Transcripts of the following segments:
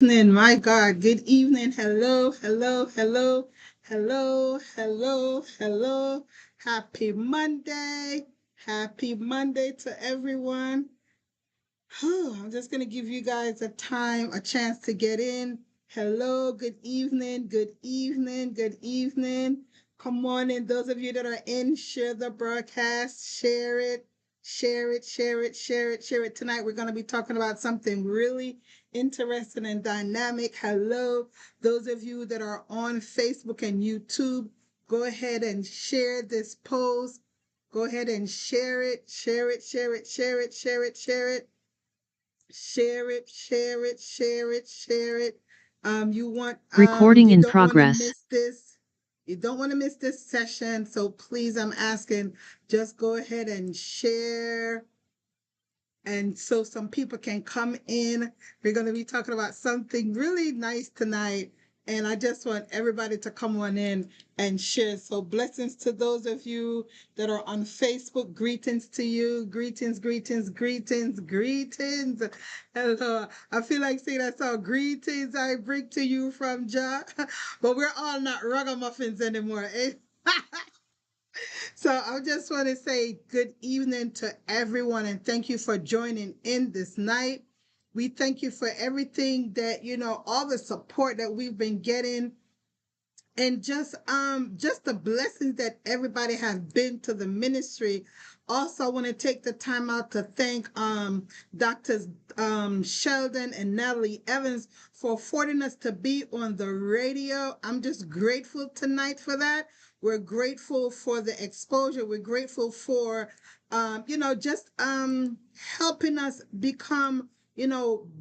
Evening, my God. Good evening. Hello, hello, hello, hello, hello, hello. Happy Monday. Happy Monday to everyone. I'm just going to give you guys a chance to get in. Hello, good evening, good evening, good evening. Come on in. Those of you that are in, share the broadcast, share it, share it, share it, share it, share it. Tonight, we're going to be talking about something really interesting and dynamic. Hello, those of you that are on Facebook and YouTube, go ahead and share this post. Go ahead and share it, share it, share it, share it, share it, share it. Share it, share it, share it, share it. Recording You in don't want to progress. miss this. You don't want to miss this session. So please, I'm asking, just go ahead and share, and so some people can come in. We're going to be talking about something really nice tonight, and I just want everybody to come on in and share. So blessings to those of you that are on Facebook. Greetings to you. Greetings, greetings, greetings, greetings. Hello. I feel like saying that song, greetings I bring to you from Jah. But we're all not ragamuffins anymore, eh? So I just want to say good evening to everyone and thank you for joining in this night. We thank you for everything that, all the support that we've been getting, and just the blessings that everybody has been to the ministry. Also, I want to take the time out to thank Doctors Sheldon and Natalie Evans for affording us to be on the radio. I'm just grateful tonight for that. We're grateful for the exposure. We're grateful for just helping us become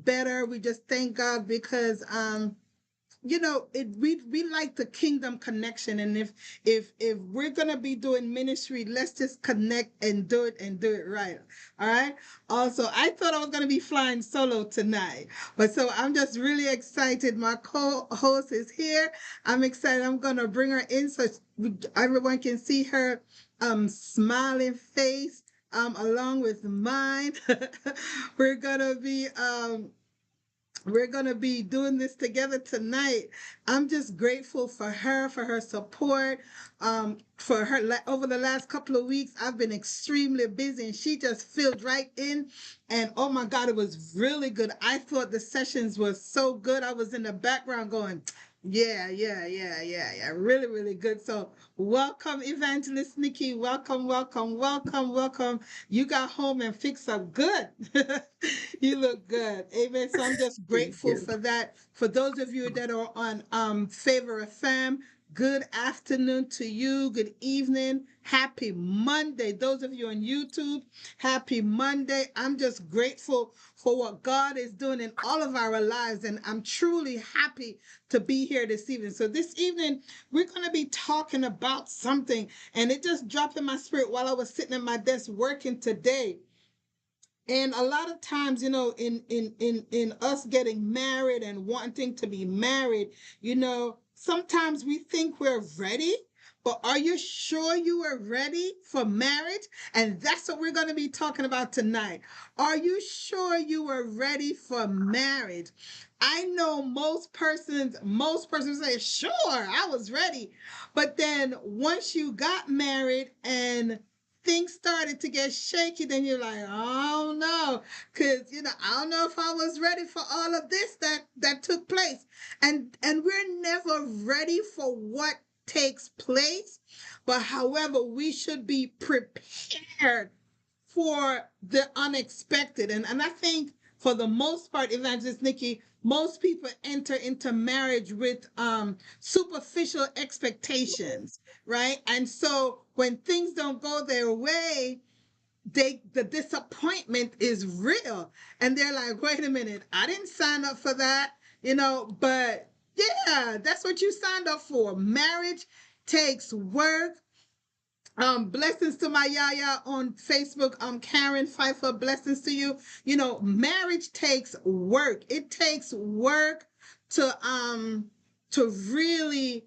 better. We just thank God because we like the kingdom connection, and if we're gonna be doing ministry, let's just connect and do it right. All right. Also, I thought I was gonna be flying solo tonight, but so I'm just really excited. My co-host is here. I'm excited. I'm gonna bring her in so everyone can see her smiling face along with mine. we're gonna be um we're going to be doing this together tonight. I'm just grateful for her support. For her, over the last couple of weeks, I've been extremely busy and she just filled right in. And oh my God, it was really good. I thought the sessions were so good. I was in the background going, yeah, yeah, yeah, yeah, yeah. Really, really good. So welcome, Evangelist Nikki. Welcome, welcome, welcome, welcome. You got home and fixed up good. You look good. Amen. So I'm just Thank grateful you. for that. For those of you that are on Favor FM, good afternoon to you. Good evening. Happy Monday. Those of you on YouTube, happy Monday. I'm just grateful for what God is doing in all of our lives. And I'm truly happy to be here this evening. So this evening, we're going to be talking about something. And it just dropped in my spirit while I was sitting at my desk working today. And a lot of times, in us getting married and wanting to be married, sometimes we think we're ready, but are you sure you are ready for marriage? And that's what we're going to be talking about tonight. Are you sure you are ready for marriage? I know most persons say, sure, I was ready. But then once you got married and things started to get shaky, then you're like, oh no, because I don't know if I was ready for all of this that took place. And we're never ready for what takes place, but however, we should be prepared for the unexpected. And I think for the most part, Evangelist Nikki, most people enter into marriage with superficial expectations, right? And so when things don't go their way, the disappointment is real. And they're like, wait a minute, I didn't sign up for that, but yeah, that's what you signed up for. Marriage takes work. Blessings to my Yaya on Facebook. Karen Pfeiffer, blessings to you. Marriage takes work. It takes work to really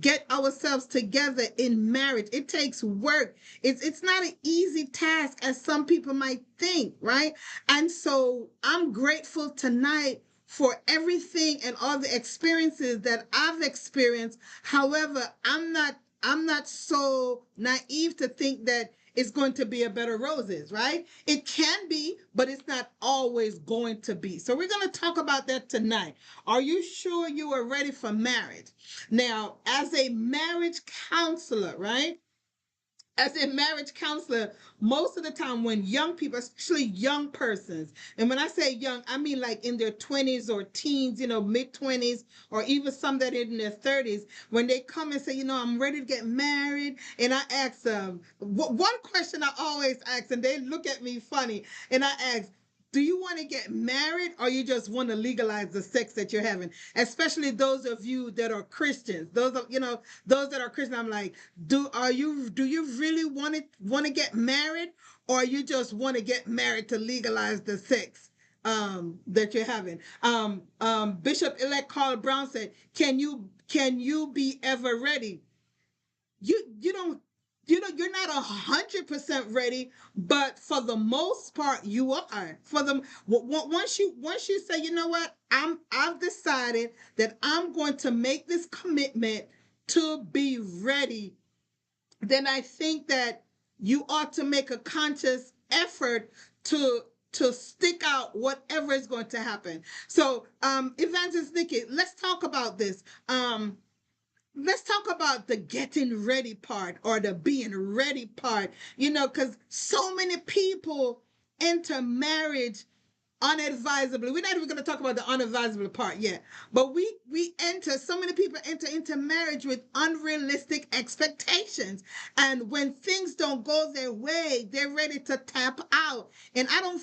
get ourselves together in marriage. It takes work. It's not an easy task as some people might think, right? And so I'm grateful tonight for everything and all the experiences that I've experienced. However, I'm not so naive to think that it's going to be a bed of roses, right? It can be, but it's not always going to be. So we're going to talk about that tonight. Are you sure you are ready for marriage? Now, as a marriage counselor, right? As a marriage counselor, most of the time when young people, especially young persons, and when I say young, I mean like in their 20s or teens, mid 20s, or even some that are in their 30s, when they come and say, I'm ready to get married, and I ask them, one question I always ask, and they look at me funny, and I ask, do you want to get married, or you just want to legalize the sex that you're having? Especially those of you that are Christians, those that are Christian. I'm like, do you really want to get married, or you just want to get married to legalize the sex that you're having? Bishop elect Carl Brown said, can you be ever ready? You don't, you're not 100% ready, but for the most part you are. For them, once you say, what, I've decided that I'm going to make this commitment to be ready, then I think that you ought to make a conscious effort to stick out whatever is going to happen. So, Evangelist Nikki, let's talk about this. Let's talk about the getting ready part, or the being ready part, because so many people enter marriage unadvisably. We're not even going to talk about the unadvisable part yet, but so many people enter into marriage with unrealistic expectations, and when things don't go their way, they're ready to tap out. And I don't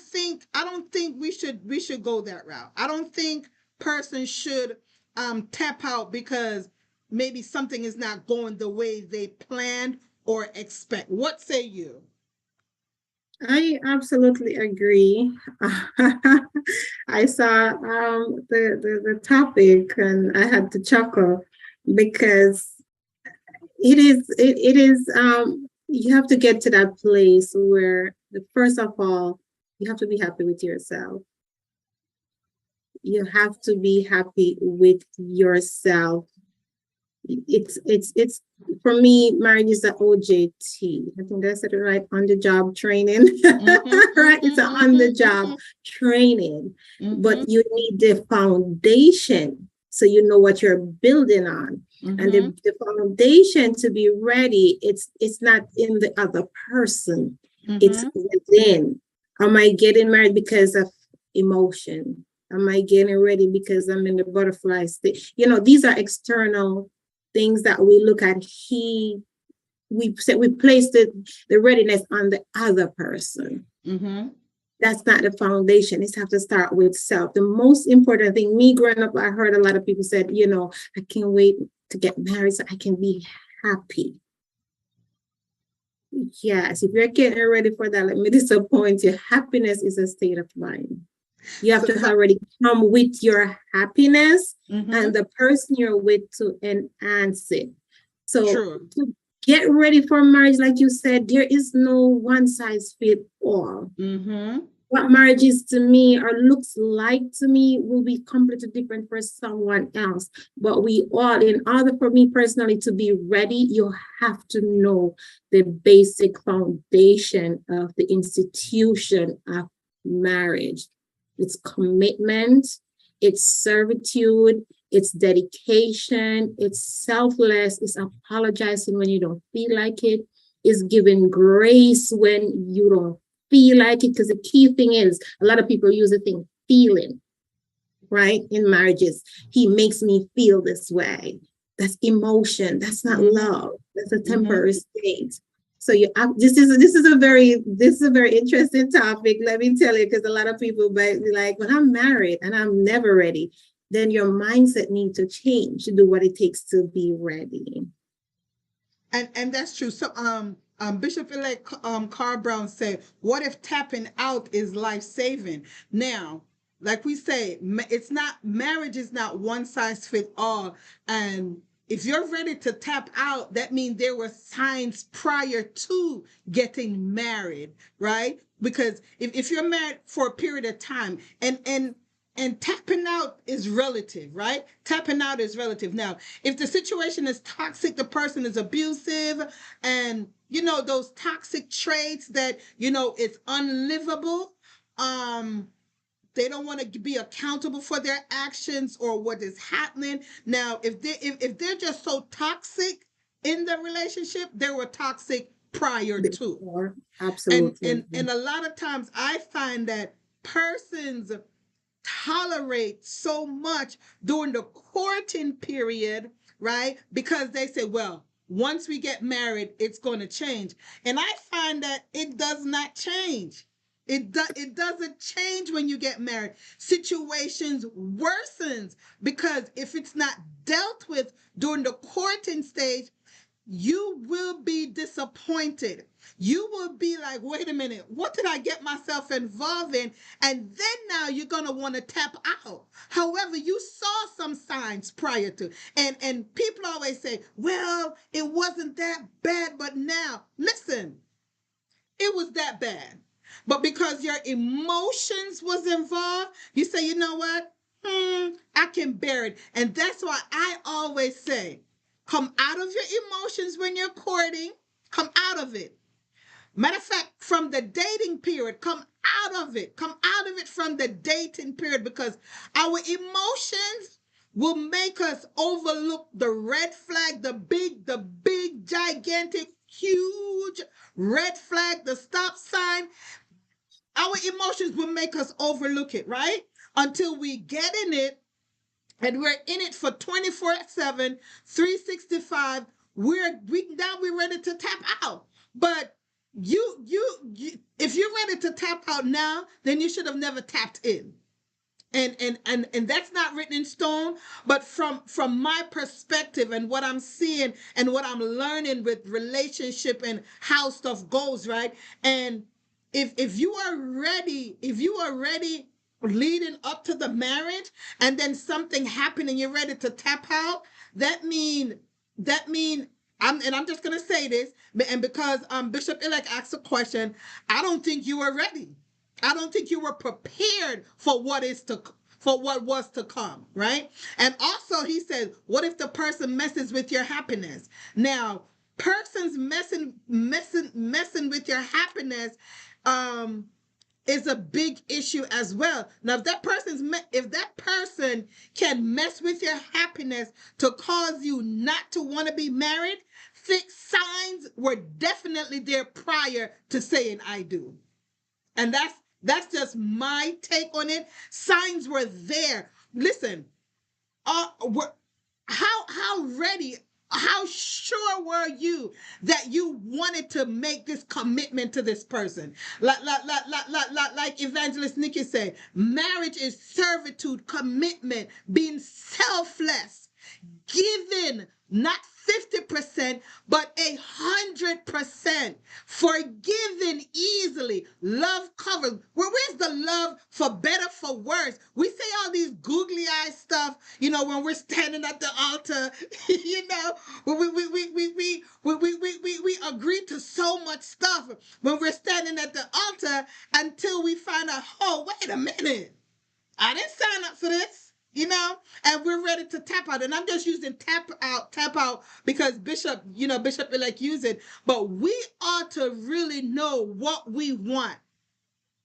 think we should go that route. I don't think persons should tap out because maybe something is not going the way they planned or expect. What say you? I absolutely agree. I saw the topic and I had to chuckle because it is you have to get to that place where first of all you have to be happy with yourself. You have to be happy with yourself. It's for me, marriage is the OJT. I think I said it right, on the job training. Right? It's an on the job training. But you need the foundation so you know what you're building on. And the foundation to be ready, it's not in the other person. It's within. Am I getting married because of emotion? Am I getting ready because I'm in the butterfly state? These are external things that we look at. We place the readiness on the other person. That's not the foundation. It's have to start with self. The most important thing, me growing up, I heard a lot of people said, I can't wait to get married so I can be happy. Yes, if you're getting ready for that, let me disappoint you. Happiness is a state of mind. You have to already come with your happiness and the person you're with to enhance it. So to get ready for marriage, like you said, there is no one size fit all. What marriage is to me or looks like to me will be completely different for someone else. But we all, in order for me personally to be ready, you have to know the basic foundation of the institution of marriage. It's commitment, it's servitude, it's dedication, it's selfless, it's apologizing when you don't feel like it, it's giving grace when you don't feel like it. Because the key thing is, a lot of people use the thing feeling, right? In marriages, he makes me feel this way. That's emotion. That's not love. That's a temporary state. So this is a very interesting topic. Let me tell you, because a lot of people might be like, "Well, I'm married and I'm never ready." Then your mindset needs to change to do what it takes to be ready. And that's true. So Bishop elect Carl Brown said, "What if tapping out is life saving?" Now, like we say, it's not, marriage is not one size fit all, and if you're ready to tap out, that means there were signs prior to getting married, right? Because if you're married for a period of time, and and tapping out is relative, right? Tapping out is relative. Now, if the situation is toxic, the person is abusive, and those toxic traits that it's unlivable. They don't want to be accountable for their actions or what is happening. Now, if they're just so toxic in the relationship, they were toxic prior to. Before. And Absolutely. and a lot of times I find that persons tolerate so much during the courting period, right? Because they say, well, once we get married, it's going to change. And I find that it does not change. It doesn't change when you get married. Situations worsens because if it's not dealt with during the courting stage, you will be disappointed. You will be like, wait a minute, what did I get myself involved in? And then now you're going to want to tap out. However, you saw some signs prior to. And people always say, well, it wasn't that bad, but now, listen, it was that bad. But because your emotions was involved, you say, you know what? I can bear it. And that's why I always say, come out of your emotions when you're courting. Come out of it. Matter of fact, from the dating period, come out of it. Come out of it from the dating period because our emotions will make us overlook the red flag, the big, gigantic, huge red flag, the stop sign. Our emotions will make us overlook it, right? Until we get in it and we're in it for 24/7, 365. We're ready to tap out. But you if you're ready to tap out now, then you should have never tapped in. And that's not written in stone, but from my perspective and what I'm seeing and what I'm learning with relationship and how stuff goes, right? And if you are ready, leading up to the marriage and then something happened and you're ready to tap out, that mean I'm just gonna say this, and because Bishop Elect asked a question, I don't think you were ready. I don't think you were prepared for what was to come, right? And also he said, what if the person messes with your happiness? Now, persons messing with your happiness um is a big issue as well. Now, if that person can mess with your happiness to cause you not to want to be married, fixed signs were definitely there prior to saying I do. And that's just my take on it. Signs were there. Listen, were how sure were you that you wanted to make this commitment to this person? Like Evangelist Nikki said, marriage is servitude, commitment, being selfless, giving, not 50%, but 100%, forgiving easily, love covers. Where's the love for better, for worse? We say all these googly eye stuff, when we're standing at the altar, we agree to so much stuff when we're standing at the altar until we find out, oh, wait a minute. I didn't sign up for this, and we're ready to tap out. And I'm just using tap out because Bishop Elect use it. But we ought to really know what we want.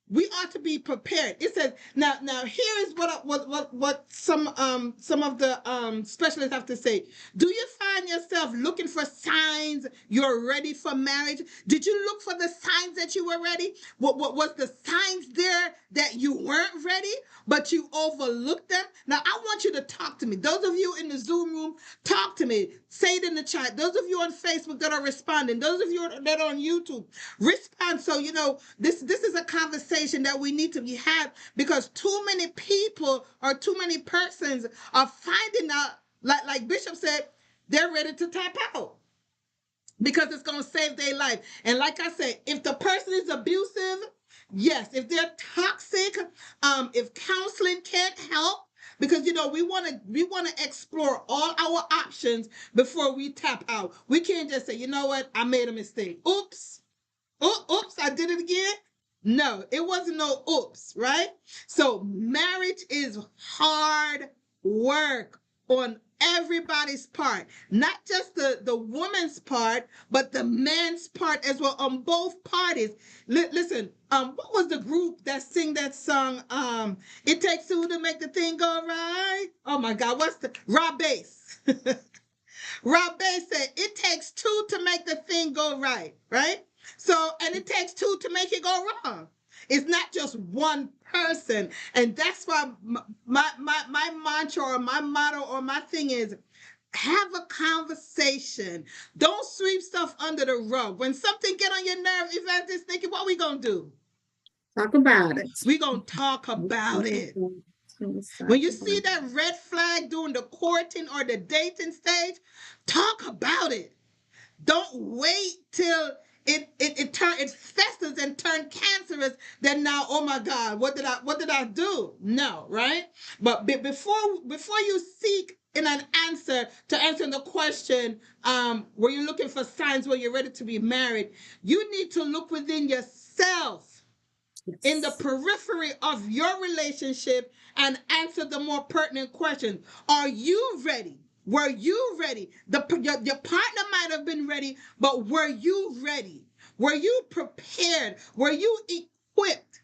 We ought to be prepared. It says now here is what some of the specialists have to say. Do you find yourself looking for signs you're ready for marriage? Did you look for the signs that you were ready? What was the signs there that you weren't ready, but you overlooked them? Now I want you to talk to me. Those of you in the Zoom room, talk to me. Say it in the chat. Those of you on Facebook that are responding, those of you that are on YouTube, respond. So this is a conversation that we need to be had because too many people or too many persons are finding out, like Bishop said, they're ready to tap out because it's going to save their life. And like I said, if the person is abusive, yes. If they're toxic, if counseling can't help, because we want to explore all our options before we tap out. We can't just say, you know what, I made a mistake. Oops, I did it again. No, it wasn't no oops, right? So marriage is hard work on everybody's part, not just the woman's part, but the man's part as well, on both parties. Listen, what was the group that sing that song? It takes two to make the thing go right. Oh my God, what's the Rob Bass? Rob Bass said it takes two to make the thing go right, right? So, and it takes two to make it go wrong. It's not just one person. And that's why my mantra or my motto or my thing is have a conversation. Don't sweep stuff under the rug. When something get on your nerve, Evangelist thinking, what we gonna do? Talk about it. We gonna talk about it. When you see that red flag during the courting or the dating stage, talk about it. Don't wait till it festers and turn cancerous. Then now, oh my God, what did I do? No, right? But before you seek in an answer to answer the question, were you looking for signs when you're ready to be married? You need to look within yourself, in the periphery of your relationship, and answer the more pertinent questions. Are you ready? Were you ready? Your partner might have been ready, but were you ready? Were you prepared? Were you equipped?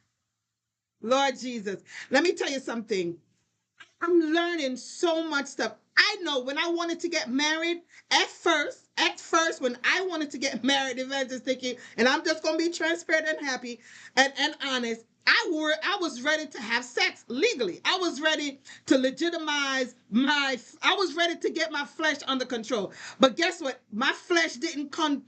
Lord Jesus, let me tell you something. I'm learning so much stuff. I know when I wanted to get married, at first, when I wanted to get married, Evangelist thinking, and I'm just gonna be transparent and happy and honest. I was ready to have sex legally. I was ready to legitimize I was ready to get my flesh under control. But guess what? My flesh didn't come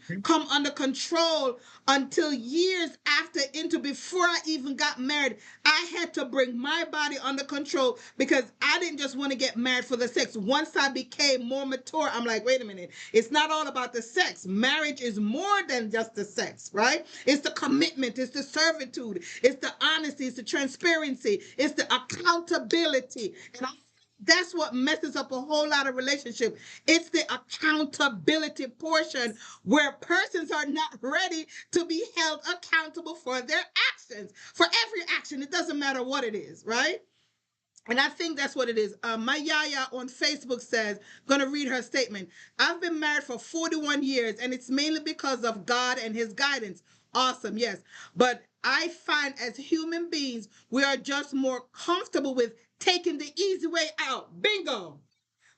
under control until years after, into before I even got married. I had to bring my body under control because I didn't just want to get married for the sex. Once I became more mature, I'm like, wait a minute. It's not all about the sex. Marriage is more than just the sex, right? It's the commitment, it's the servitude, it's the honesty, it's the transparency, it's the accountability. And that's what messes up a whole lot of relationship. It's the accountability portion where persons are not ready to be held accountable for their actions. For every action, it doesn't matter what it is, right? And I think that's what it is. My Yaya on Facebook says, I'm going to read her statement. I've been married for 41 years, and it's mainly because of God and his guidance. Awesome, yes. But I find as human beings, we are just more comfortable with taking the easy way out. Bingo.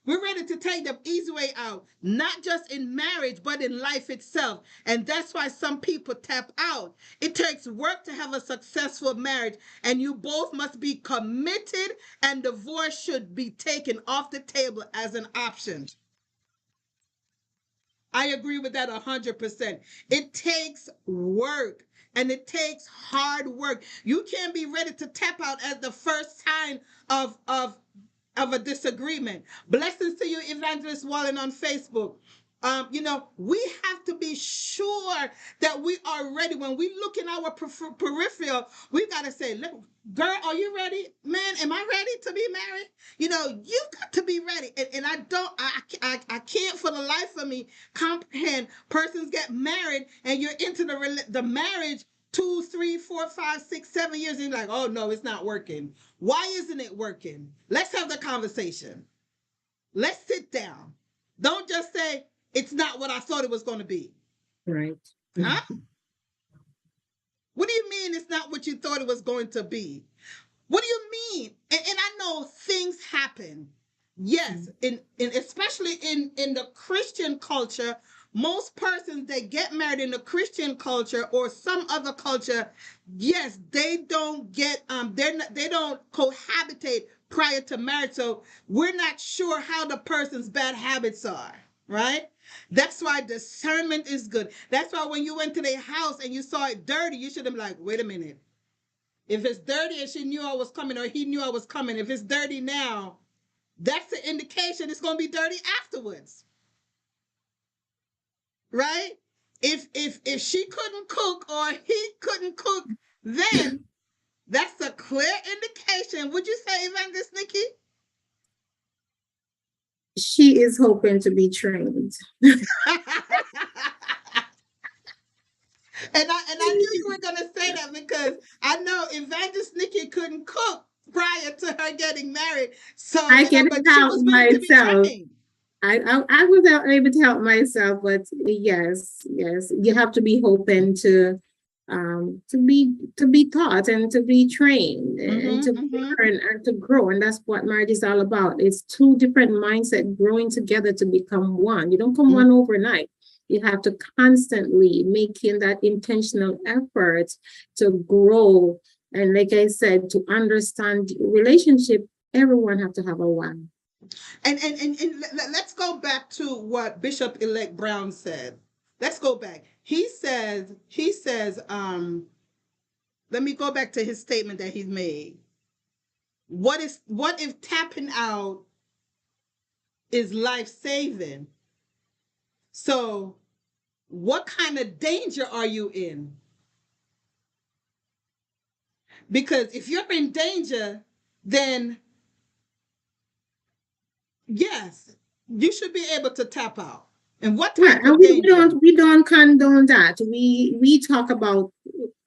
We're ready to take the easy way out, not just in marriage, but in life itself. And that's why some people tap out. It takes work to have a successful marriage, and you both must be committed, and divorce should be taken off the table as an option. I agree with that 100%. It takes work. And it takes hard work. You can't be ready to tap out at the first sign of a disagreement. Blessings to you, Evangelist Wallen on Facebook. We have to be sure that we are ready. When we look in our peripheral, we got to say, look, girl, are you ready? Man, am I ready to be married? You've got to be ready. And I can't for the life of me comprehend persons get married and you're into the marriage 2, 3, 4, 5, 6, 7 years, and you're like, oh no, it's not working. Why isn't it working? Let's have the conversation. Let's sit down. Don't just say, it's not what I thought it was going to be. Right. Huh? What do you mean it's not what you thought it was going to be? What do you mean? And I know things happen. Yes, especially in the Christian culture, most persons they get married in the Christian culture or some other culture, yes, they don't they don't cohabitate prior to marriage. So we're not sure how the person's bad habits are, right? That's why discernment is good. That's why when you went to their house and you saw it dirty, you should have been like, wait a minute. If it's dirty and she knew I was coming or he knew I was coming, if it's dirty now, that's the indication it's going to be dirty afterwards. Right? If she couldn't cook or he couldn't cook, then that's a clear indication. Would you say, Evangelist Nikki? She is hoping to be trained. I knew you were gonna say that because I know Evangelist Nikki couldn't cook prior to her getting married. So, I can but she help was willing to be myself. trained. I was not able to help myself, but yes, you have to be open to be taught and to be trained and to learn and to grow, and that's what marriage is all about. It's two different mindsets growing together to become one. You don't come one overnight. You have to constantly making that intentional effort to grow, and like I said, to understand relationship. Everyone have to have a one. And let's go back to what Bishop-elect Brown said. Let's go back. Let me go back to his statement that he's made. What if tapping out is life saving? So what kind of danger are you in? Because if you're in danger, then yes, you should be able to tap out. And what type of danger? We don't condone that. We talk about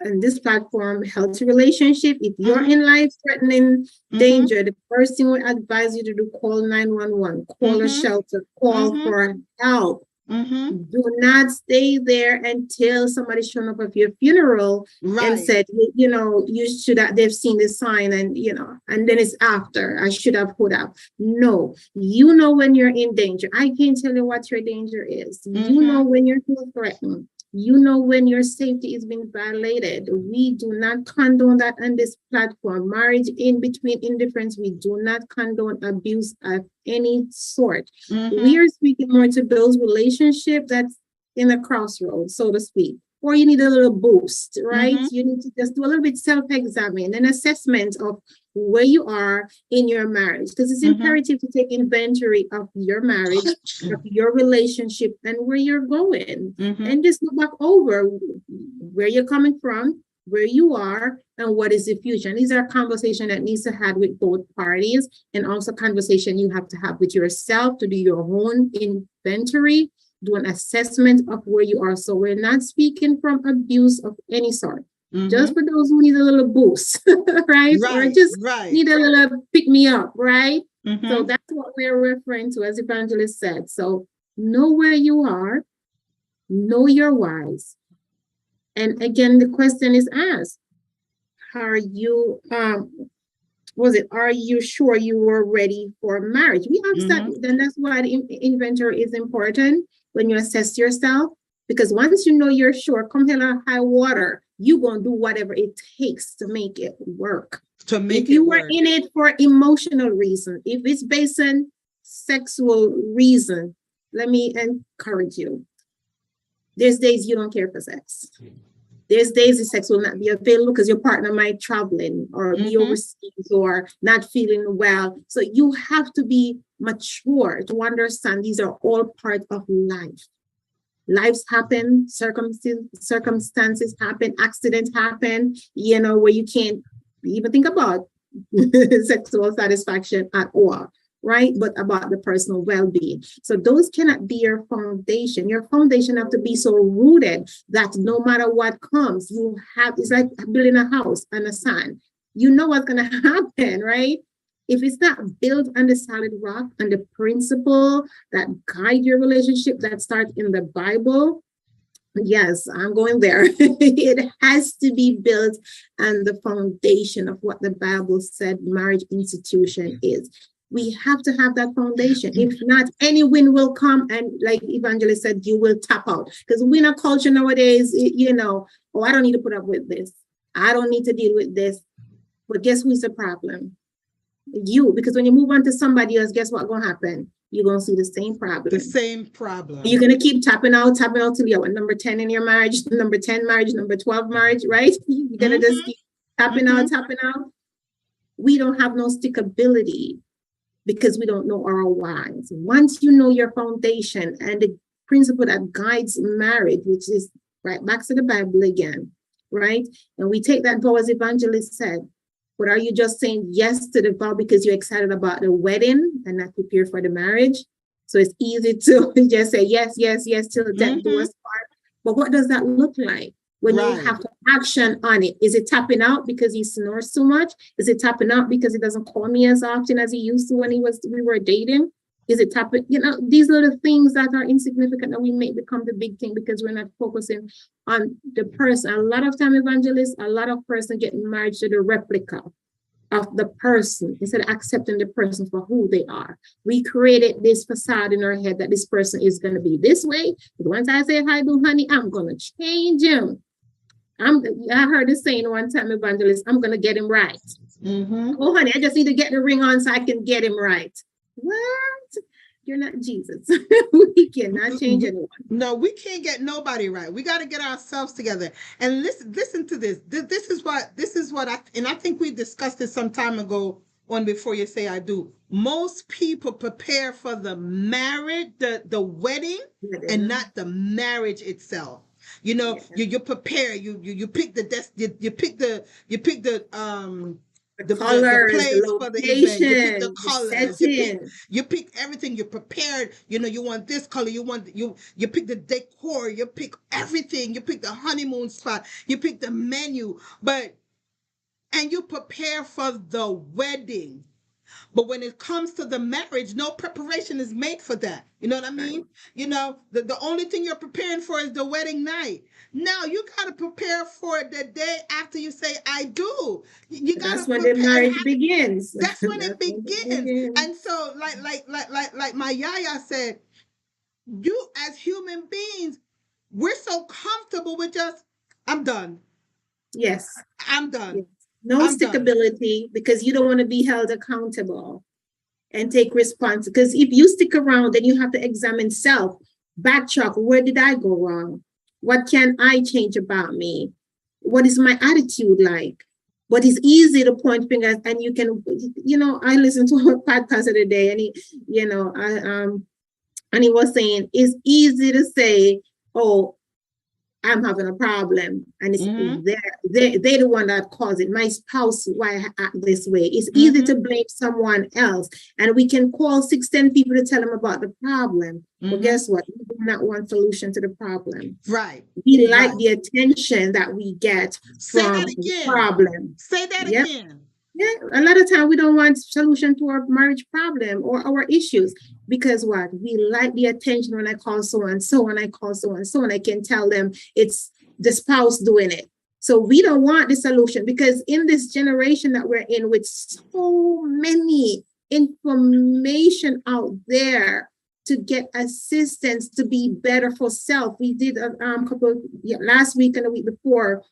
in this platform healthy relationship. If you're in life threatening danger, the first thing we advise you to do, call 911, call a shelter, call for help. Do not stay there until somebody's shown up at your funeral and said, you should have, they've seen the sign and, and then it's after, I should have put up. No, you know when you're in danger. I can't tell you what your danger is. You know when you're threatened. You know when your safety is being violated. We do not condone that on this platform. Marriage in between indifference, we do not condone abuse of any sort. We are speaking more to those relationships that's in a crossroads, so to speak. Or you need a little boost, right? You need to just do a little bit self-examine, an assessment of where you are in your marriage, because it's imperative to take inventory of your marriage, of your relationship, and where you're going, and just look back over where you're coming from, where you are, and what is the future. And these are conversations that needs to have with both parties, and also conversation you have to have with yourself to do your own inventory, do an assessment of where you are. So we're not speaking from abuse of any sort. Just for those who need a little boost, right? Or just need a little pick me up, right? So that's what we're referring to, as Evangelist said. So know where you are, know your whys. And again, the question is asked, are you, are you sure you were ready for marriage? We ask that, then that's why the inventory is important when you assess yourself. Because once you know you're sure, come hell or high water, you're going to do whatever it takes to make it work. If you were in it for emotional reason, if it's based on sexual reason, let me encourage you. There's days you don't care for sex. There's days the sex will not be available because your partner might traveling or be overseas or not feeling well. So you have to be mature to understand these are all part of life. Lives happen, circumstances happen, accidents happen, where you can't even think about sexual satisfaction at all, right? But about the personal well-being. So those cannot be your foundation. Your foundation have to be so rooted that no matter what comes, it's like building a house on the sand. You know what's going to happen, right? If it's not built on the solid rock and the principle that guide your relationship that starts in the Bible, yes, I'm going there. It has to be built on the foundation of what the Bible said marriage institution is. We have to have that foundation. If not, any wind will come, and like Evangelist said, you will tap out. Because we're in a culture nowadays, I don't need to put up with this. I don't need to deal with this. But guess who's the problem? You, because when you move on to somebody else, guess what's going to happen? You're going to see the same problem. The same problem. You're going to keep tapping out till you're number 10 in your marriage, number 10 marriage, number 12 marriage, right? You're going to just keep tapping out. We don't have no stickability because we don't know our whys. Once you know your foundation and the principle that guides marriage, which is right back to the Bible again, right? And we take that vow as Evangelist said. But are you just saying yes to the vow because you're excited about the wedding and not prepare for the marriage? So it's easy to just say yes till death do us part. But what does that look like? when you have to action on it. Is it tapping out because he snores too much? Is it tapping out because he doesn't call me as often as he used to when we were dating? Is it tapping? These little things that are insignificant that we make become the big thing because we're not focusing on the person. A lot of time, evangelists, a lot of person get married to the replica of the person instead of accepting the person for who they are. We created this facade in our head that this person is going to be this way. But once I say hi, do honey, I'm going to change him. I heard this saying one time, evangelist, I'm going to get him right. Oh, honey, I just need to get the ring on so I can get him right. What? You're not Jesus. We cannot change anyone. No, we can't get nobody right. We got to get ourselves together. And listen to this. This is what I think we discussed this some time ago on Before You Say I Do. Most people prepare for the marriage, the wedding, and not the marriage itself. You prepare. You pick the desk. You pick the colors, the place the for the event. You pick the colors. You pick everything. You're prepared. You want this color. You pick the decor. You pick everything. You pick the honeymoon spot. You pick the menu. And you prepare for the wedding. But when it comes to the marriage, no preparation is made for that. You know what I mean? Right. The only thing you're preparing for is the wedding night. Now you got to prepare for the day after you say I do. You got to. That's when the marriage begins. That's when it begins. And so, like my yaya said, you as human beings, we're so comfortable with just I'm done. Yes, I'm done. Yes. No stickability because you don't want to be held accountable and take responsibility. Because if you stick around, then you have to examine self, backtrack. Where did I go wrong? What can I change about me? What is my attitude like? But it's easy to point fingers, and you can, I listened to a podcast the other day, and he was saying it's easy to say, oh, I'm having a problem, and it's they're the one that caused it. My spouse, why I act this way? It's easy to blame someone else, and we can call 6-10 people to tell them about the problem. But guess what? We do not want solution to the problem. Right. We like the attention that we get from the problem. Say that again. Yeah, a lot of time we don't want solution to our marriage problem or our issues because what? We like the attention when I call so and so, and I call so and so, and I can tell them it's the spouse doing it. So we don't want the solution because in this generation that we're in with so many information out there to get assistance to be better for self. We did a couple last week and the week before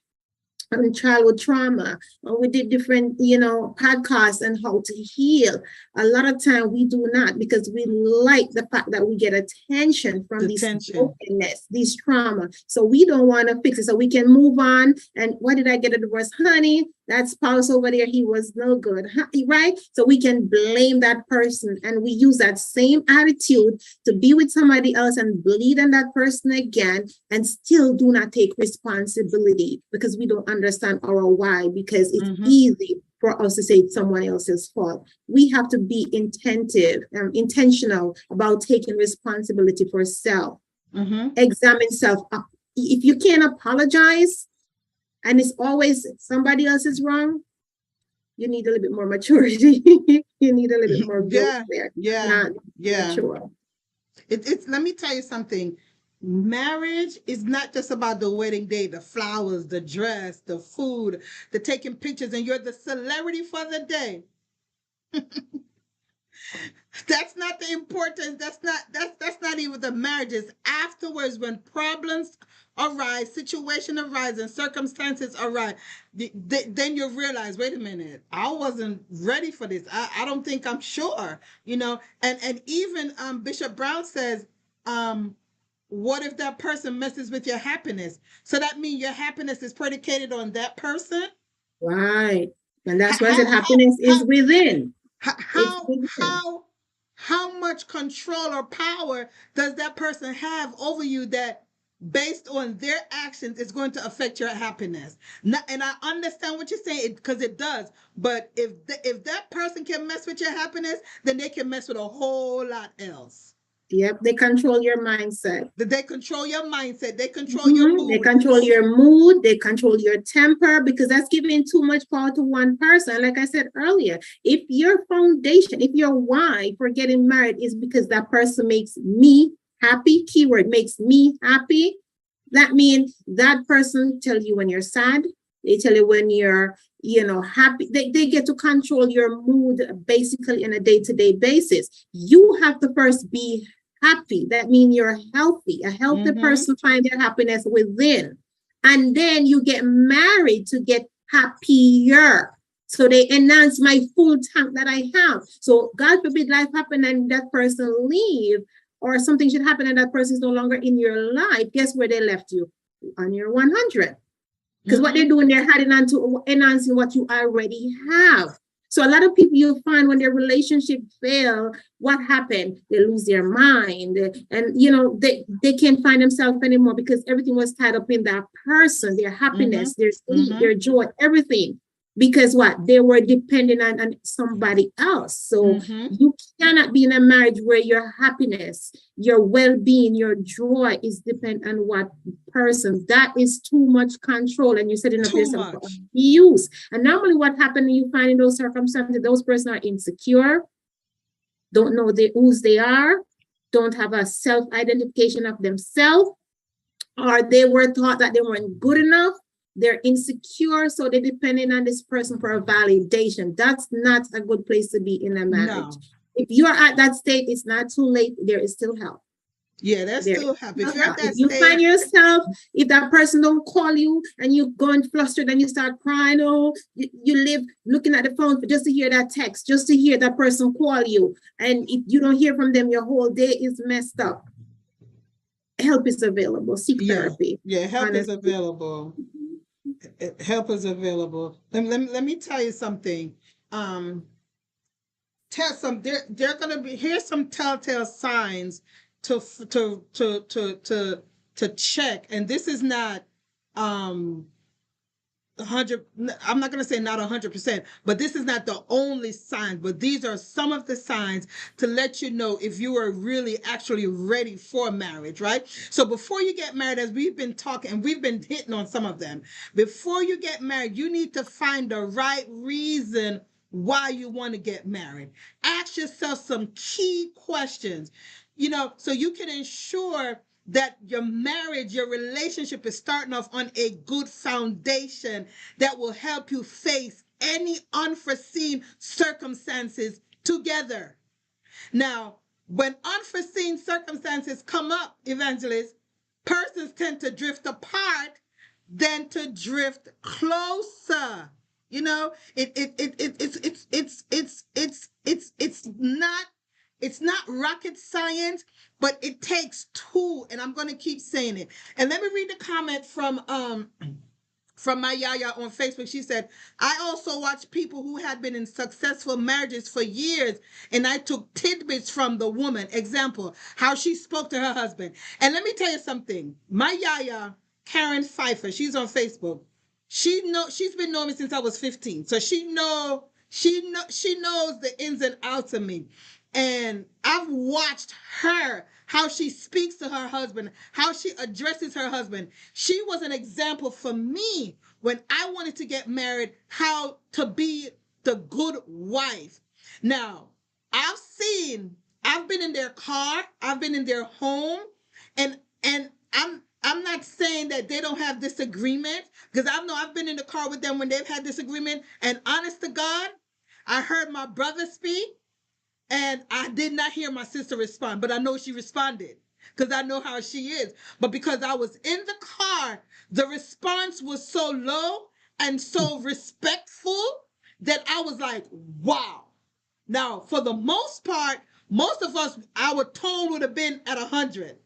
on childhood trauma. We did different, podcasts on how to heal. A lot of time we do not because we like the fact that we get attention from these brokenness, these trauma. So we don't want to fix it. So we can move on. And why did I get a divorce? Honey, that spouse over there, he was no good, right? So we can blame that person and we use that same attitude to be with somebody else and bleed on that person again and still do not take responsibility because we don't understand our why, because it's easy for us to say it's someone else's fault. We have to be intentional about taking responsibility for self. Examine self. If you can't apologize, and it's always somebody else is wrong, you need a little bit more maturity. You need a little bit more growth there. Mature. It's let me tell you something. Marriage is not just about the wedding day, the flowers, the dress, the food, the taking pictures, and you're the celebrity for the day. That's not the importance. That's not even the marriages. Afterwards, when problems arise, situation arise, and circumstances arise, then you realize, wait a minute, I wasn't ready for this. I don't think I'm sure, and even Bishop Brown says, what if that person messes with your happiness? So that means your happiness is predicated on that person? Right. And that's why happiness is within. How much control or power does that person have over you that based on their actions is going to affect your happiness? And I understand what you're saying because it does. But if that person can mess with your happiness, then they can mess with a whole lot else. Yep, they control your mindset. They control your mindset. They control your mood. They control your mood. They control your temper, because that's giving too much power to one person. Like I said earlier, if your foundation, if your why for getting married is because that person makes me happy, keyword makes me happy, that means that person tells you when you're sad. They tell you when you're, happy. They get to control your mood basically on a day-to-day basis. You have to first be happy. That means you're healthy. A healthy person finds their happiness within. And then you get married to get happier. So they enhance my full tank that I have. So God forbid life happen and that person leave, or something should happen and that person is no longer in your life. Guess where they left you? On your 100. Because what they're doing, they're adding on to enhancing what you already have. So a lot of people you'll find when their relationship fail, what happened? They lose their mind, and they can't find themselves anymore because everything was tied up in that person, their happiness, their sleep, their joy, everything. Because what? They were depending on somebody else. So you cannot be in a marriage where your happiness, your well-being, your joy is dependent on what person. That is too much control, and you're setting up yourself for abuse. And normally what happens, you find in those circumstances, those persons are insecure, don't know whose they are, don't have a self-identification of themselves, or they were taught that they weren't good enough. They're insecure, so they're depending on this person for a validation. That's not a good place to be in a marriage. No. If you're at that state, it's not too late. There is still help. Yeah, that's still help. If you're at that if you find yourself, if that person don't call you and you're going flustered and you start crying, you live looking at the phone just to hear that text, just to hear that person call you. And if you don't hear from them, your whole day is messed up. Help is available. Seek therapy. Yeah, help is available. Help is available. Let me tell you something. They're gonna be, here's some telltale signs to check, and this is not 100. I'm not going to say not 100%, but this is not the only sign, but these are some of the signs to let you know if you are really actually ready for marriage, right? So before you get married, as we've been talking and we've been hitting on some of them, before you get married, you need to find the right reason why you want to get married. Ask yourself some key questions, so you can ensure that your marriage, your relationship is starting off on a good foundation that will help you face any unforeseen circumstances together. Now, when unforeseen circumstances come up, evangelists, persons tend to drift apart than to drift closer. It's not rocket science, but it takes two, and I'm going to keep saying it. And let me read the comment from my Yaya on Facebook. She said, I also watch people who had been in successful marriages for years, and I took tidbits from the woman. Example, how she spoke to her husband. And let me tell you something. My Yaya, Karen Pfeiffer, she's on Facebook. She's been knowing me since I was 15. So she knows the ins and outs of me. And I've watched her, how she speaks to her husband, how she addresses her husband. She was an example for me when I wanted to get married, how to be the good wife. Now, I've been in their car, I've been in their home, and I'm not saying that they don't have disagreement, because I know I've been in the car with them when they've had disagreement, and honest to God, I heard my brother speak, and I did not hear my sister respond, but I know she responded because I know how she is. But because I was in the car, the response was so low and so respectful that I was like, wow. Now, for the most part, most of us, our tone would have been at 100,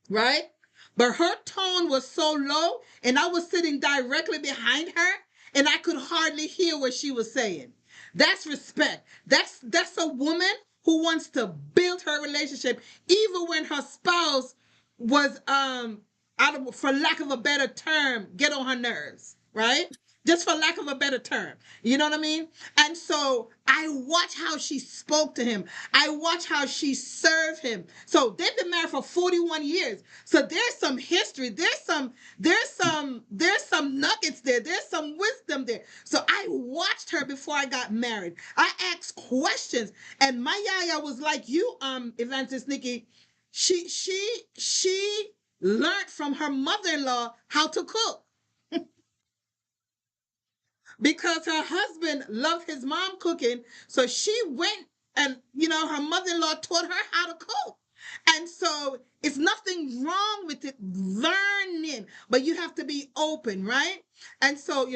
right? But her tone was so low, and I was sitting directly behind her, and I could hardly hear what she was saying. That's respect. That's a woman who wants to build her relationship, even when her spouse was for lack of a better term, get on her nerves, right? just for lack of a better term. You know what I mean? And so I watch how she spoke to him. I watch how she served him. So they've been married for 41 years. So there's some history. There's some nuggets there. There's some wisdom there. So I watched her before I got married. I asked questions. And my yaya was like you, Evangelist Nikki. She learned from her mother-in-law how to cook because her husband loved his mom cooking. So she went and, her mother in law taught her how to cook. And so it's nothing wrong with it, learning, but you have to be open, right? And so,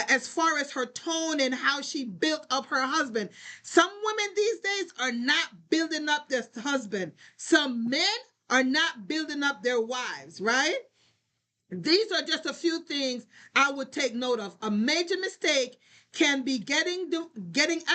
as far as her tone and how she built up her husband, some women these days are not building up their husband. Some men are not building up their wives, right? These are just a few things I would take note of. A major mistake can be getting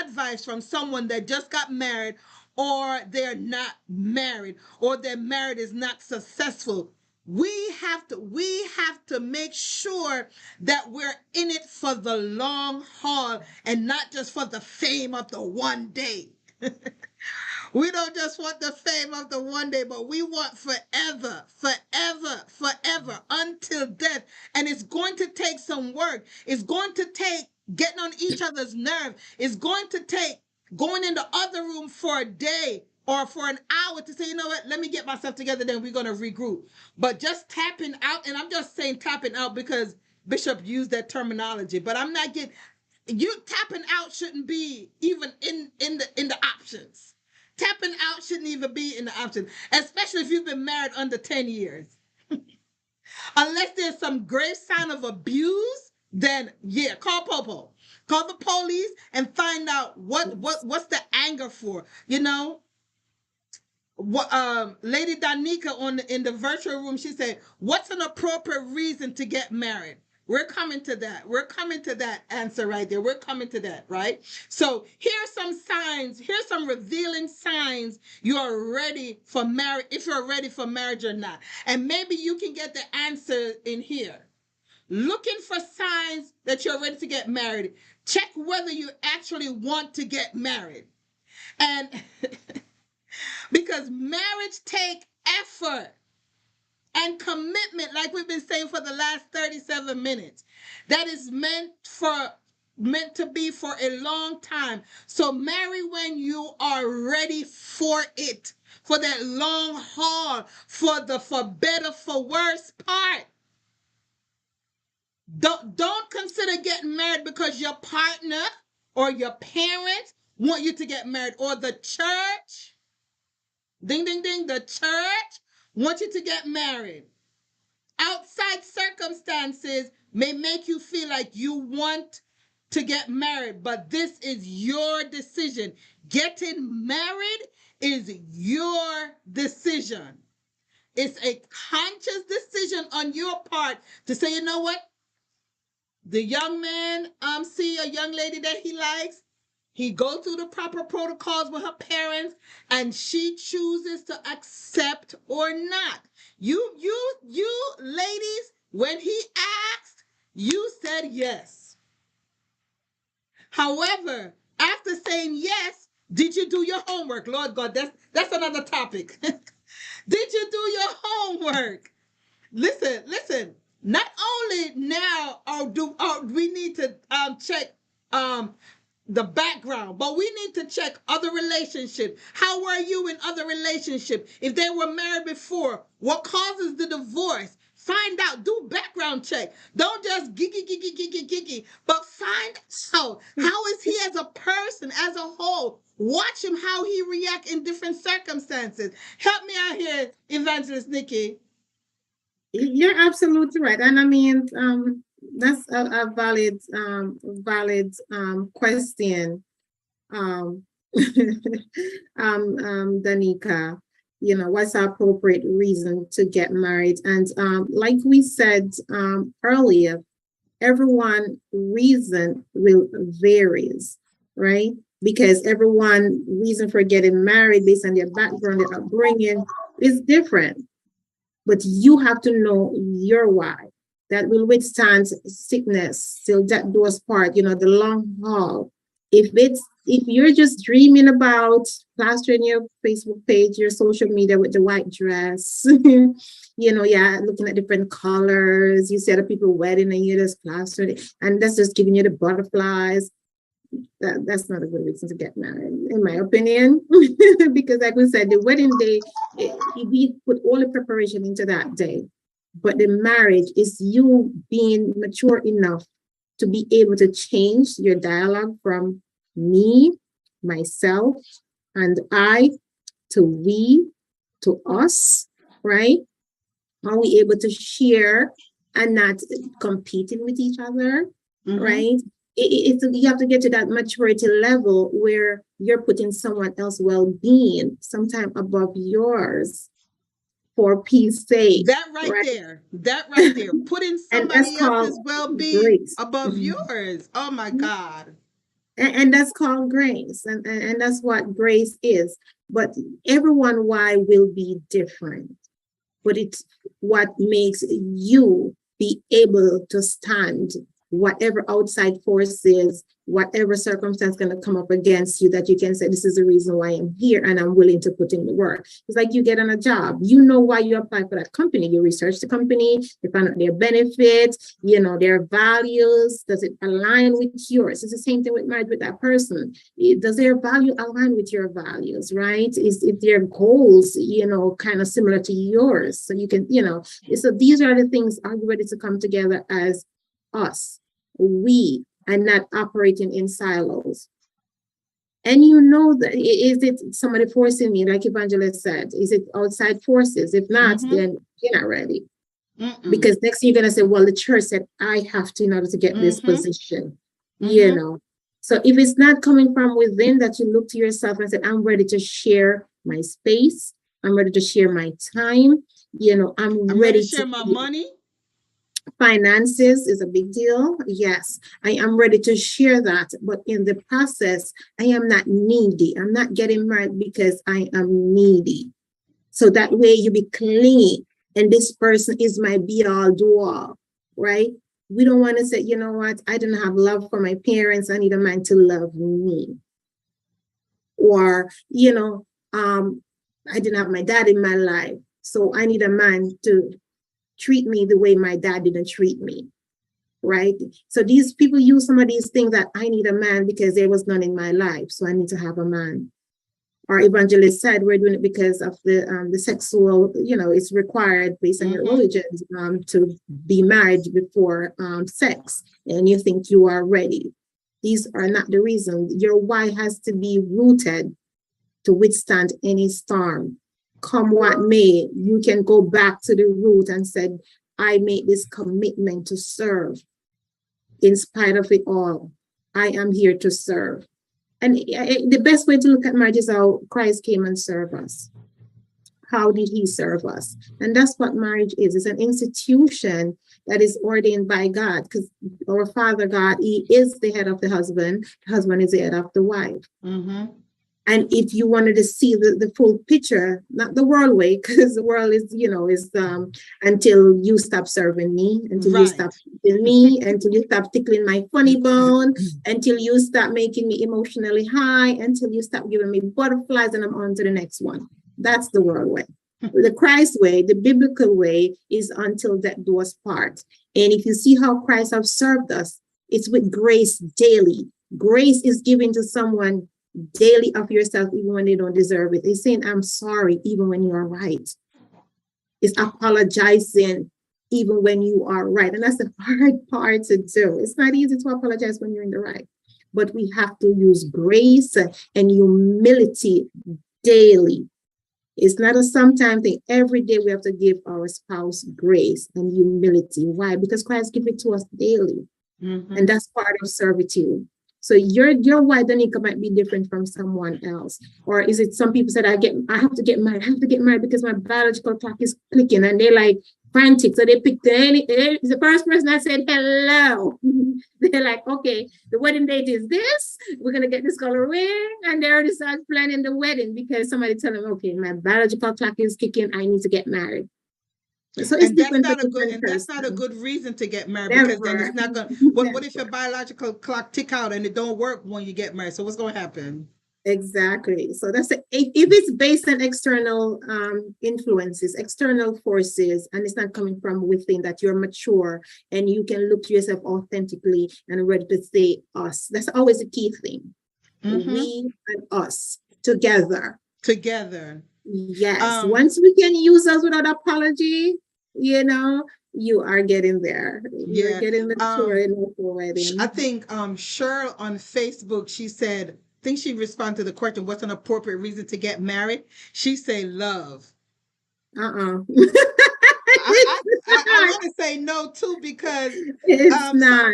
advice from someone that just got married, or they're not married, or their marriage is not successful. We have to make sure that we're in it for the long haul and not just for the fame of the one day. We don't just want the fame of the one day, but we want forever, forever, forever, until death. And it's going to take some work. It's going to take getting on each other's nerve. It's going to take going in the other room for a day or for an hour to say, you know what, let me get myself together, then we're going to regroup. But just tapping out, and I'm just saying tapping out because Bishop used that terminology, but I'm not getting, you tapping out shouldn't be even in the options. Tapping out shouldn't even be in the option, especially if you've been married under 10 years. Unless there's some grave sign of abuse, then yeah, call Popo. Call the police and find out what's the anger for. What Lady Danica in the virtual room, she said, what's an appropriate reason to get married? We're coming to that. We're coming to that answer right there. We're coming to that, right? So here's some signs. Here's some revealing signs you are ready for marriage, if you're ready for marriage or not. And maybe you can get the answer in here. Looking for signs that you're ready to get married. Check whether you actually want to get married. And because marriage take effort and commitment, like we've been saying for the last 37 minutes, that is meant to be for a long time. So marry when you are ready for it, for that long haul, for better, for worse part. Don't consider getting married because your partner or your parents want you to get married, or the church, ding ding ding, the church wants you to get married. Outside circumstances may make you feel like you want to get married, but this is your decision. Getting married is your decision. It's a conscious decision on your part to say, you know what? The young man see a young lady that he likes. He goes through the proper protocols with her parents, and she chooses to accept or not. You ladies, when he asked, you said yes. However, after saying yes, did you do your homework? Lord God, that's another topic. Did you do your homework? Listen. Not only now do we need to check the background, but we need to check other relationships. How were you in other relationships? If they were married before, what causes the divorce? Find out. Do background check. Don't just giggy, but find out how is he as a person, as a whole. Watch him how he react in different circumstances. Help me out here, Evangelist Nikki. You're absolutely right. And I mean, that's a valid question. Danica, what's the appropriate reason to get married? And like we said earlier, everyone reason will varies, right? Because everyone reason for getting married based on their background, their upbringing is different. But you have to know your why. that will withstand sickness till death do us part, the long haul. If you're just dreaming about plastering your Facebook page, your social media with the white dress, looking at different colors, you see other people wedding and you just plaster it, and that's just giving you the butterflies. That's not a good reason to get married, in my opinion, because like we said, the wedding day, we put all the preparation into that day, but the marriage is you being mature enough to be able to change your dialogue from me, myself, and I to we, to us, right? Are we able to share and not competing with each other, right? You have to get to that maturity level where you're putting someone else's well-being sometime above yours for peace sake. That right there, putting And that's somebody called else's well-being grace. above yours. Oh my God. And that's called grace. And that's what grace is. But everyone why will be different. But it's what makes you be able to stand whatever outside forces, whatever circumstance going to come up against you, that you can say, this is the reason why I'm here and I'm willing to put in the work. It's like you get on a job, you know why you apply for that company. You research the company, you find out their benefits, their values. Does it align with yours? It's the same thing with marriage with that person. Does their value align with your values, right? Is their goals, kind of similar to yours? So you can, so these are the things, are you ready to come together as us, we, and not operating in silos? And that is it somebody forcing me, like Evangelist said? Is it outside forces? If not, then you're not ready. Because next thing you're gonna say, well, the church said I have to in order to get this position. So if it's not coming from within, that you look to yourself and say, I'm ready to share my space, I'm ready to share my time, I'm ready to share my money. Finances is a big deal. Yes, I am ready to share that. But in the process, I am not needy. I'm not getting married because I am needy. So that way you be clingy. And this person is my be all do all, right? We don't want to say, you know what? I didn't have love for my parents. I need a man to love me. Or, I didn't have my dad in my life. So I need a man to treat me the way my dad didn't treat me, right? So these people use some of these things, that I need a man because there was none in my life, so I need to have a man. Our evangelist said we're doing it because of the sexual, it's required based on your religion to be married before sex, and you think you are ready. These are not the reason. Your why has to be rooted to withstand any storm. Come what may, you can go back to the root and said, I made this commitment to serve. In spite of it all, I am here to serve. And the best way to look at marriage is how Christ came and served us. How did he serve us? And that's what marriage is. It's an institution that is ordained by God, because our Father God, he is the head of the husband is the head of the wife. And if you wanted to see the full picture, not the world way, because the world is, until you stop serving me, until you stop tickling me, until you stop tickling my funny bone, until you stop making me emotionally high, until you stop giving me butterflies, and I'm on to the next one. That's the world way. The Christ way, the biblical way, is until death do us part. And if you see how Christ has served us, it's with grace daily. Grace is given to someone daily of yourself, even when they don't deserve it. It's saying, I'm sorry, even when you are right. It's apologizing, even when you are right. And that's the hard part to do. It's not easy to apologize when you're in the right. But we have to use grace and humility daily. It's not a sometime thing. Every day we have to give our spouse grace and humility. Why? Because Christ gives it to us daily. And that's part of servitude. So your wife Danica might be different from someone else. Or is it some people said, I have to get married because my biological clock is clicking, and they're like frantic. So they picked the first person that said hello. They're like, okay, the wedding date is this. We're gonna get this color ring, and they already start planning the wedding because somebody tell them, okay, my biological clock is kicking. I need to get married. So it's And that's different for not a good different and that's not a person. good reason to get married, because then Never, it's not gonna, what if your never. biological clock tick out and it don't work when you get married? So what's gonna happen? Exactly. So that's if it's based on external influences, external forces, and it's not coming from within, that you're mature and you can look to yourself authentically and ready to say us. That's always the key thing. Mm-hmm. We and us together. Together. Yes. Um, Once we can use us without apology, you know, you are getting there. You're yeah. getting mature Um, enough I already. think Cheryl on Facebook, she said, I think she responded to the question, what's an appropriate reason to get married? She said love. Uh-uh. I want to say no too, because It's some not.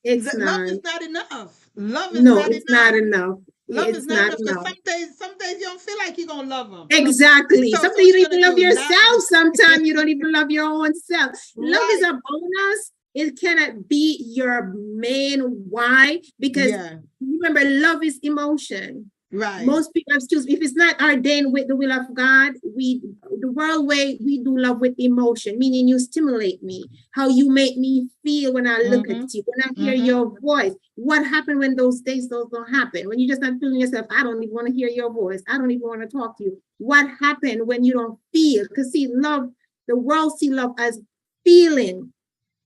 It's love not. is not enough. Love is No, not it's not enough. enough. Love is It's not not enough, because enough. some days you don't feel like you're gonna love them. Exactly. So Sometimes what you you don't gonna even love do? Not yourself. Sometimes you don't even love your own self. Love is right. a bonus. It cannot be your main why, because Yeah. remember, love is emotion. Right. Most people excuse me, if it's not ordained with the will of God, the world way we do love with emotion, meaning you stimulate me, how you make me feel when I look at Mm-hmm. you, when I hear Mm-hmm. your voice. What happened when those days those don't happen? When you're just not feeling yourself, I don't even want to hear your voice. I don't even want to talk to you. What happened when you don't feel? Because see, love, the world see love as feeling,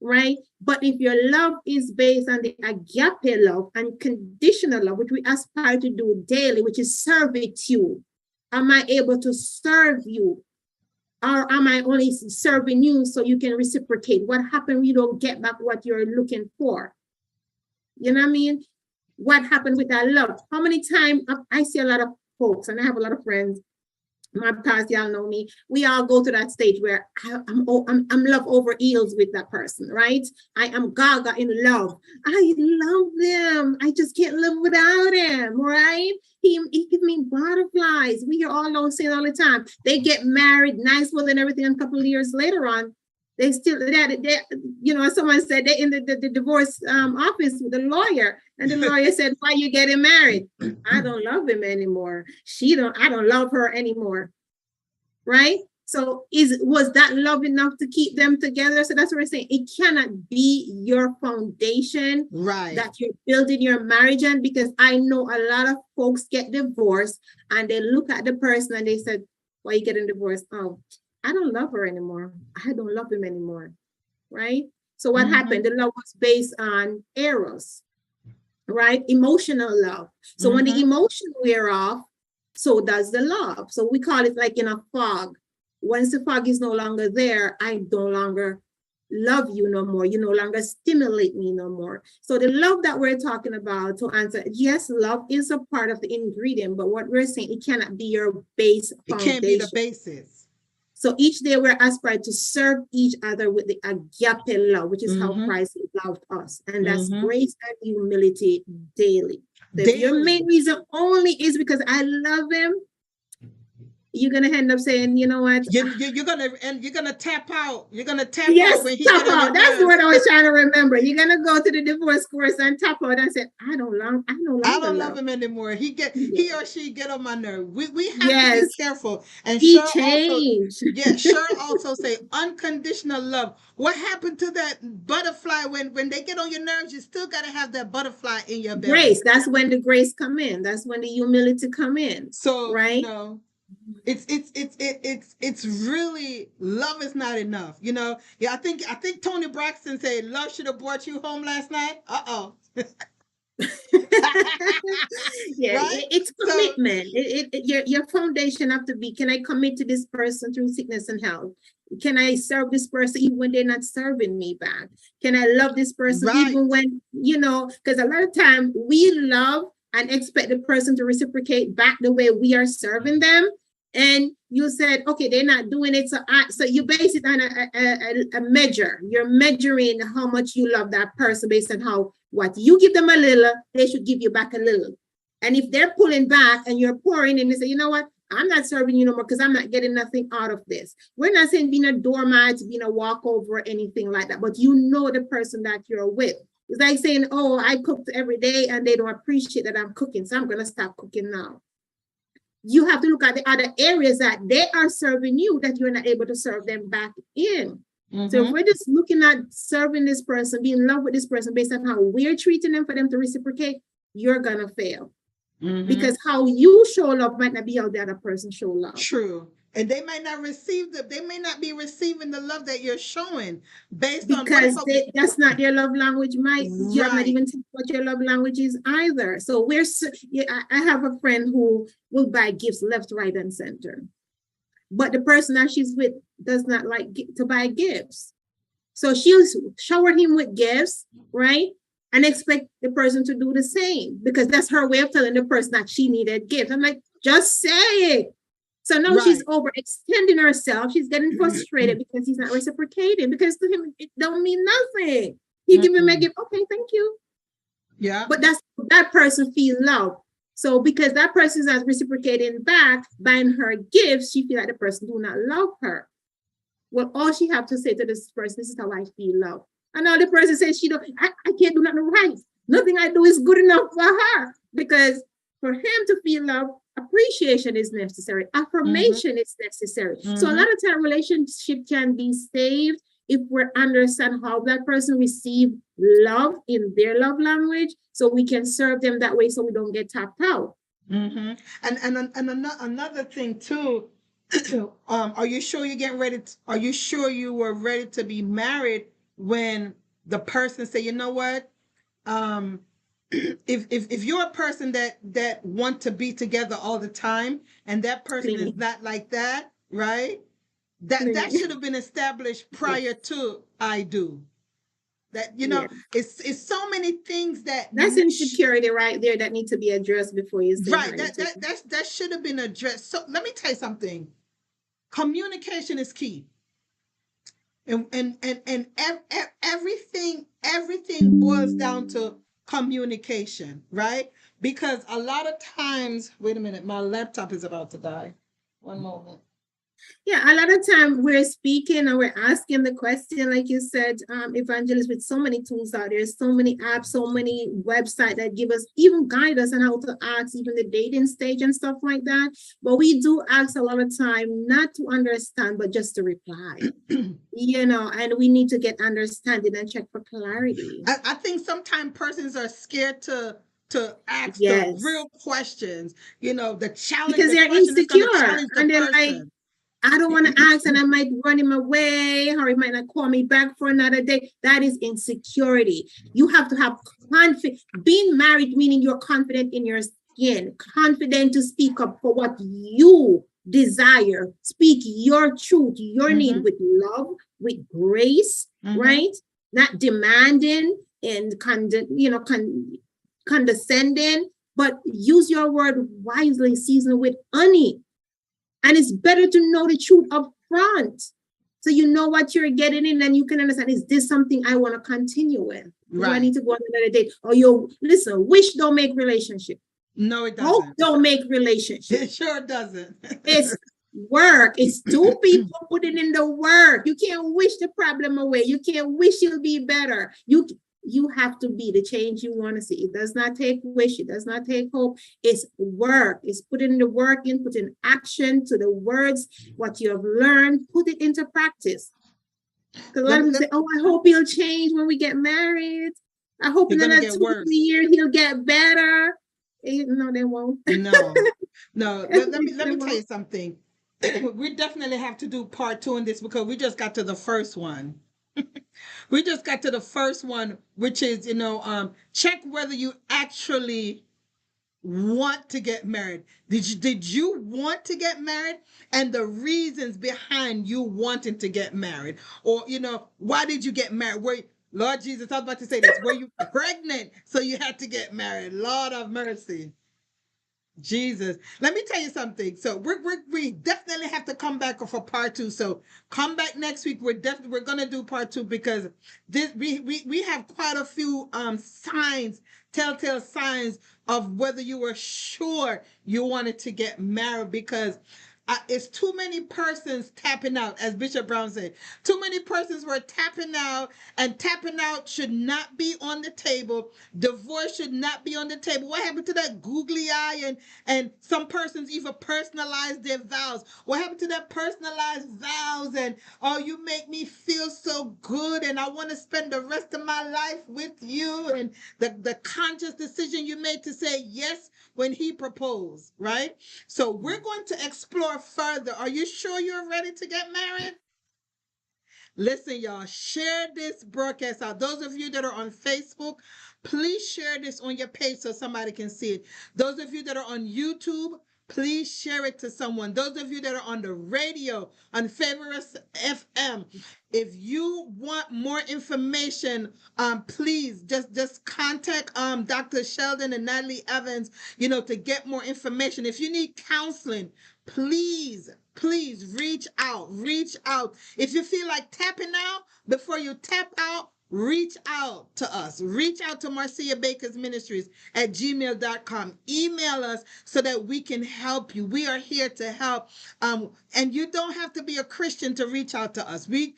right? But if your love is based on the agape love and conditional love, which we aspire to do daily, which is servitude, am I able to serve you? Or am I only serving you so you can reciprocate? What happened when you don't get back what you're looking for? You know what I mean? What happened with that love? How many times I see a lot of folks, and I have a lot of friends, my past, y'all know me. We all go to that stage where I'm love over eels with that person, right? I am gaga in love. I love them. I just can't live without him, right? He gives me butterflies. We are all saying all the time. They get married, nice with and everything, and a couple of years later on, they still someone said they in the divorce office with the lawyer, and the lawyer said, why are you getting married? I don't love him anymore. I don't love her anymore. Right? So was that love enough to keep them together? So that's what we're saying. It cannot be your foundation Right. that you're building your marriage on, because I know a lot of folks get divorced and they look at the person and they said, why are you getting divorced? Oh, I don't love her anymore. I don't love him anymore. Right? So what happened? The love was based on eros, right? Emotional love. So when the Mm-hmm. emotion wear off, so does the love. So we call it like in a fog. Once the fog is no longer there, I no longer love you no more. You no longer stimulate me no more. So the love that we're talking about, to answer, yes, love is a part of the ingredient, but what we're saying, it cannot be your base It can't be the foundation. basis. So each day we're aspired to serve each other with the agape love, which is how Christ loved us. And that's grace and humility daily. So if your Daily. main reason only is because I love him, you're gonna end up saying, you know what? You're gonna tap out. You're gonna tap out Yes, when he tap get on your out. That's the nerves. word I was trying to remember. You're gonna go to the divorce course and tap out and say, I no I longer don't love love. him anymore. Yeah. He or she get on my nerve. We have to be Yes, careful. And he Cheryl also, changed. yeah, Cheryl also say unconditional love. What happened to that butterfly when they get on your nerves? You still gotta have that butterfly in your belly. Grace. That's when the grace come in. That's when the humility come in, So right? it's really, love is not enough. Yeah, I think Tony Braxton said love should have brought you home last night. Uh-oh. Yeah, Right? it's So commitment. Your foundation have to be, can I commit to this person through sickness and health? Can I serve this person even when they're not serving me back? Can I love this person right. even when, because a lot of time we love and expect the person to reciprocate back the way we are serving them. And you said, okay, they're not doing it. So you base it on a measure. You're measuring how much you love that person based on how, what you give them a little, they should give you back a little. And if they're pulling back and you're pouring in, they say, you know what? I'm not serving you no more because I'm not getting nothing out of this. We're not saying being a doormat, being a walkover, or anything like that, but you know the person that you're with. It's like saying, oh, I cooked every day and they don't appreciate that I'm cooking, so I'm going to stop cooking now. you have to look at the other areas that they are serving you that you're not able to serve them back in. So if we're just looking at serving this person, being in love with this person based on how we're treating them for them to reciprocate, you're going to fail. Because how you show love might not be how the other person show love. True. And they might not they may not be receiving the love that you're showing based on because that's not their love language. You have not even told what your love language is either. So I have a friend who will buy gifts left, right, and center. But the person that she's with does not like to buy gifts. So she'll shower him with gifts, right? And expect the person to do the same because that's her way of telling the person that she needed gifts. I'm like, just say it. So now she's overextending herself. She's getting frustrated because he's not reciprocating, because to him, it don't mean nothing. He give him a gift. Okay, thank you. Yeah. But that person feel love. So because that person is not reciprocating back, buying her gifts, she feel like the person do not love her. Well, all she have to say to this person, this is how I feel love. And now the person says, I can't do nothing right. Nothing I do is good enough for her. Because for him to feel love, appreciation is necessary. Affirmation is necessary. So a lot of time relationship can be saved if we understand how that person received love in their love language, so we can serve them that way so we don't get tapped out. And another thing too, are you sure you're getting ready? Are you sure you were ready to be married when the person say, you know what? If you're a person that want to be together all the time and that person is not like that, right? That should have been established prior to I do. That it's so many things that's insecurity right there that need to be addressed before you say that should have been addressed. So let me tell you something. Communication is key. And everything boils down to communication, right? Because a lot of times, wait a minute, my laptop is about to die. One moment. Yeah, a lot of time we're speaking or we're asking the question, like you said, Evangelist, with so many tools out there, so many apps, so many websites that give us, even guide us on how to ask, even the dating stage and stuff like that. But we do ask a lot of time not to understand, but just to reply, and we need to get understanding and check for clarity. I think sometimes persons are scared to ask the real questions, the challenge. Because they're insecure and they're like, I don't want to ask and I might run him away or he might not call me back for another day. That is insecurity. You have to have confidence. Being married, meaning you're confident in your skin, confident to speak up for what you desire. Speak your truth, your need with love, with grace, right? Not demanding and condescending, but use your word wisely, seasoned with honey. And it's better to know the truth up front. So you know what you're getting in and you can understand, is this something I want to continue with? Right. Do I need to go on another date? Or listen, wish don't make relationship. No, it doesn't. Hope don't make relationship. It sure doesn't. It's work. It's two people putting in the work. You can't wish the problem away. You can't wish you'll be better. You have to be the change you want to see. It does not take wish. It does not take hope. It's work. It's putting the work in, putting action to the words, what you have learned, put it into practice. Because a lot of people say, I hope he'll change when we get married. I hope in the next 2 3 years he'll get better. No, they won't. No. Let me tell you something. We definitely have to do part 2 in this because we just got to the first one. We just got to the first one, which is, check whether you actually want to get married. Did you want to get married? And the reasons behind you wanting to get married. Or, why did you get married? Lord Jesus, I was about to say this. Were you pregnant so you had to get married? Lord of mercy. Jesus. Let me tell you something. So we definitely have to come back for part 2. So come back next week. We're gonna do part 2 because this we have quite a few signs, telltale signs of whether you were sure you wanted to get married, because it's too many persons tapping out, as Bishop Brown said. Too many persons were tapping out, and tapping out should not be on the table. Divorce should not be on the table. What happened to that googly eye? And some persons even personalize their vows. What happened to that personalized vows? And oh, you make me feel so good, and I want to spend the rest of my life with you. And the conscious decision you made to say yes when he proposed, right? So we're going to explore further. Are you sure you're ready to get married? Listen, y'all, share this broadcast out. Those of you that are on Facebook, please share this on your page so somebody can see it. Those of you that are on YouTube, please share it to someone. Those of you that are on the radio, on Favorite FM, if you want more information, please just contact Dr. Sheldon and Natalie Evans, to get more information. If you need counseling, please reach out. If you feel like tapping out, before you tap out, reach out to us. Reach out to Marcia Baker's Ministries at gmail.com. Email us so that we can help you. We are here to help. And you don't have to be a Christian to reach out to us. We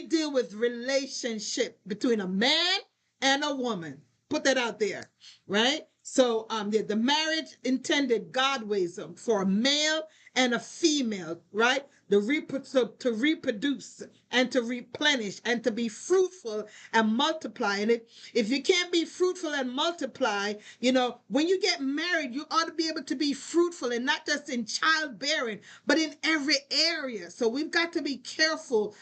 deal with relationship between a man and a woman. Put that out there, right? So the marriage intended God ways for a male and a female, right? To reproduce and to replenish and to be fruitful and multiply. And if you can't be fruitful and multiply, when you get married, you ought to be able to be fruitful, and not just in childbearing, but in every area. So we've got to be careful.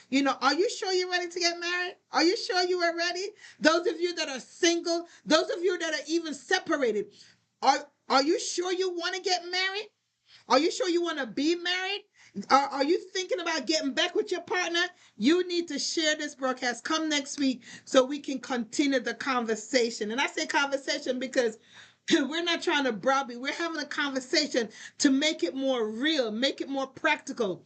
Are you sure you're ready to get married? Are you sure you are ready? Those of you that are single, those of you that are even separated, are you sure you want to get married? Are you sure you want to be married? Are you thinking about getting back with your partner? You need to share this broadcast. Come next week so we can continue the conversation. And I say conversation because we're not trying to browbeat. We're having a conversation to make it more real, make it more practical.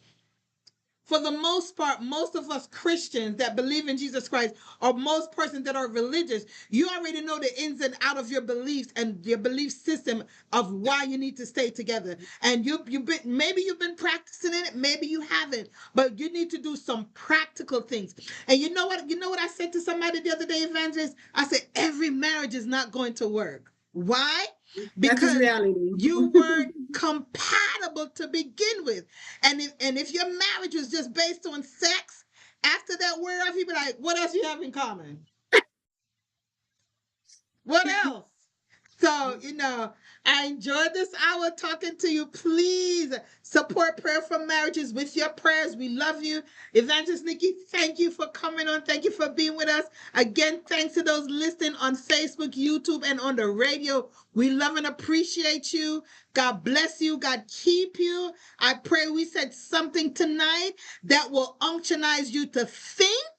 For the most part, most of us Christians that believe in Jesus Christ, or most persons that are religious, you already know the ins and out of your beliefs and your belief system of why you need to stay together. And maybe you've been practicing it, maybe you haven't, but you need to do some practical things. And you know what? You know what I said to somebody the other day, Evangelist? I said, every marriage is not going to work. Why? Because you weren't compatible to begin with. And if your marriage was just based on sex, after that wear off, you'd be like, what else you have in common? What else? So, I enjoyed this hour talking to you. Please support Prayer for Marriages with your prayers. We love you. Evangelist Nikki, thank you for coming on. Thank you for being with us. Again, thanks to those listening on Facebook, YouTube, and on the radio. We love and appreciate you. God bless you. God keep you. I pray we said something tonight that will unctionize you to think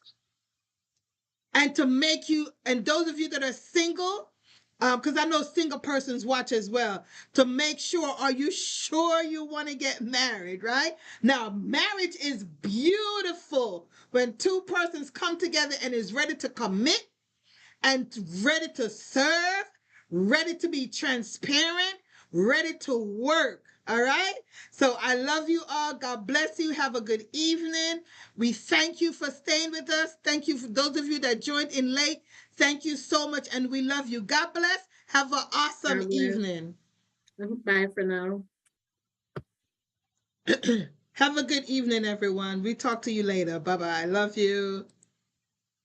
and to make you, and those of you that are single, because I know single persons watch as well, to make sure, are you sure you want to get married, right? Now, marriage is beautiful when two persons come together and is ready to commit and ready to serve, ready to be transparent, ready to work. All right. So I love you all. God bless you. Have a good evening. We thank you for staying with us. Thank you for those of you that joined in late. Thank you so much. And we love you. God bless. Have an awesome evening. Bye for now. Have a good evening, everyone. We talk to you later. Bye-bye. Love you.